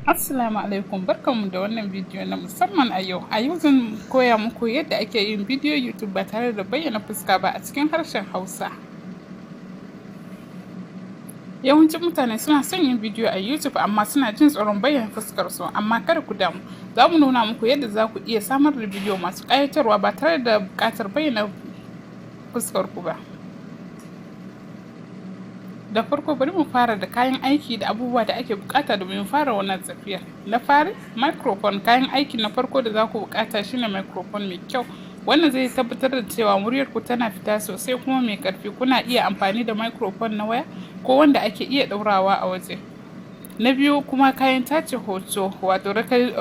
Assalamu alaikum, barkanmu da wannan bidiyo na musamman a yau. A yau zan koya muku yadda ake yin bidiyo YouTube ba tare da bayyana fuska ba a cikin harshen Hausa. Yawancin mutane suna son yin bidiyo a YouTube amma suna jin tsoron bayyana fuskarsu, amma kada ku damu. Za mu nuna muku yadda za ku iya samar da bidiyo masu ƙayatarwa ba tare da buƙatar bayyana fuskarku ba. Da farko bari mu fara da kayan aiki da abubuwa da ake bukata domin fara wannan tafiyar. Na fari, microphone. Kayan aiki na farko da za ku bukata shine microphone mai kyau. Wannan zai tabbatar da cewa muryarku tana fita sosai kuma mai karfi. Kuna iya amfani da microphone na waya ko wanda ake iya ɗaurawa a waje. Na biyu kuma kayan tace hoto, wato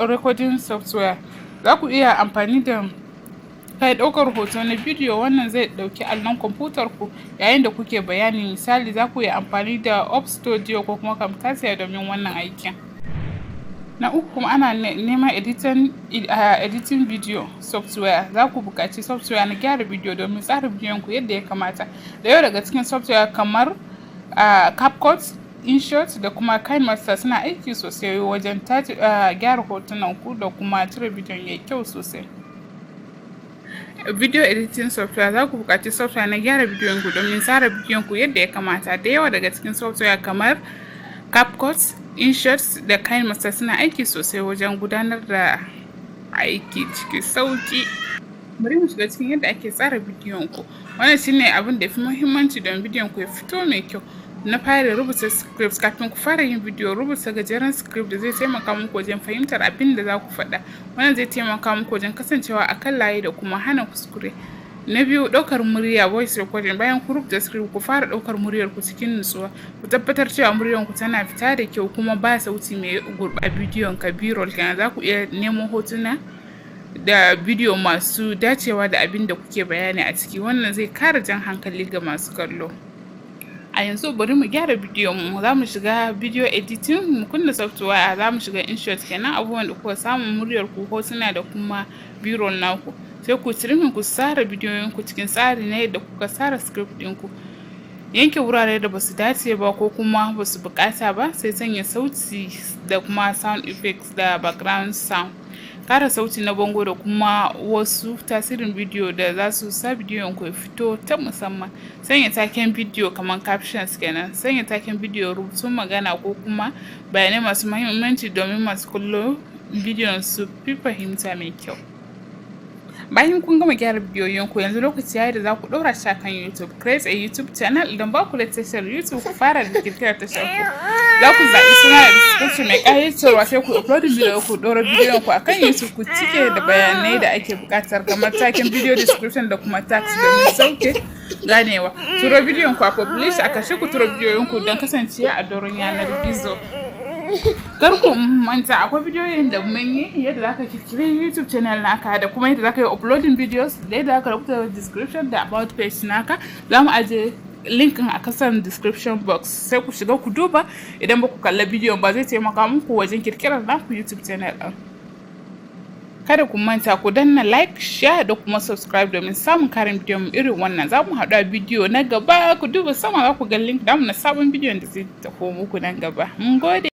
recording software. Za ku iya amfani da kai ɗaukar hoto na bidiyo. Wannan zai ɗauki allon kwamfutar ku yayin da kuke bayani. Misali, za ku yi amfani da Up Studio ko kuma Camtasia domin wannan aikin. Na uku kuma ana neman editing video software. Za ku buƙaci software na gyara bidiyo domin tsara bidiyon ku yadda ya kamata. Da yawa daga cikin software kamar CapCut, InShot da kuma KineMaster suna aiki sosai wajen gyara hotunan ku da kuma cire bidiyon yayi kyau sosai. Video editing software. Za ku buƙaci software na gyara bidiyon ku domin tsara bidiyon ku yadda ya kamata. Da yawa daga cikin software kamar CapCut, InShot da KineMaster suna aiki sosai wajen gudanar da aiki cikin sauki. Bari mu shiga cikin yadda ake tsara bidiyon ku. Wannan shine abin da yafi muhimmanci don bidiyon ku ya fito mai kyau. Na fara rubuta script. Kafin ku fara yin bidiyo, rubuta gajeren script da zai taimaka muku wajen fahimtar abin da za ku faɗa. Wannan zai taimaka muku wajen kasancewa a kan layi da kuma hana kuskure. Na biyu, ɗaukar murya, voice recording. Bayan ku rubuta script, ku fara ɗaukar muryar ku cikin nutsuwa. Ku tabbatar cewa muryar ku tana fita da kyau kuma ba sauti mai gurɓa bidiyon ka. B-roll kenan. Za ku iya nemo hotuna da bidiyo masu dacewa da abin da kuke bayani a ciki. Wannan zai kara jan hankali ga masu kallo. A yanzu bari mu gyara bidiyon mu. Za mu shiga video editing, mu kunna software. Za mu shiga InShot kenan, abubuwan da kuka samu muryar ku, hotuna da kuma b-roll naku. Sai ku trimming ku tsara bidiyoyin ku cikin tsari na yadda kuka tsara script ɗin ku. Yanke wurare da basu dace ba ko kuma basu bukata ba, sai sanya sauti da kuma sound effects da background sound. Kara sauti na bango da kuma wasu tasirin bidiyo da za su sa bidiyon ku ya fito ta musamman. Sanya taken bidiyo kamar captions kenan. Sanya taken bidiyo, rubutun magana ko kuma bayanai masu muhimmanci domin masu kallo bidiyon su fi fahimta mai kyau. Bayan kun gama gyara bidiyoyin ku, yanzu lokaci yayi da za ku ɗora shi kan YouTube. Create a YouTube channel. Idan ba ku da tashar YouTube, ku fara da kirkirar tashar ku. Za ku zaɓi suna da description mai ƙayatarwa, sai ku upload bidiyo ku ɗora bidiyon ku akan YouTube. Ku cike da bayanai da ake buƙatar kamar taken bidiyo, description da kuma tags domin sauke ganewa. Turo bidiyon ku a publish. A ƙarshe ku turo bidiyoyin ku don kasancewa a doron yanar gizo. Kar ku manta, akwai bidiyoyin da mun yi yadda za ka kirkiri YouTube channel naka da kuma yadda za ka yi uploading videos da yadda za ka rubuta description da about page naka. Za mu aje linkin a kasan description box, sai ku shiga ku duba. Idan ba ku kalla bidiyon ba, zai taimaka muku wajen kirkirar naku YouTube channel ɗin. Kada ku manta ku danna like, share da kuma subscribe domin samun karin bidiyon irin wannan. Za mu haɗu a bidiyo na gaba. Ku duba sama za ku ga link namu na sabon bidiyon da zai taho muku nan gaba. Mun gode.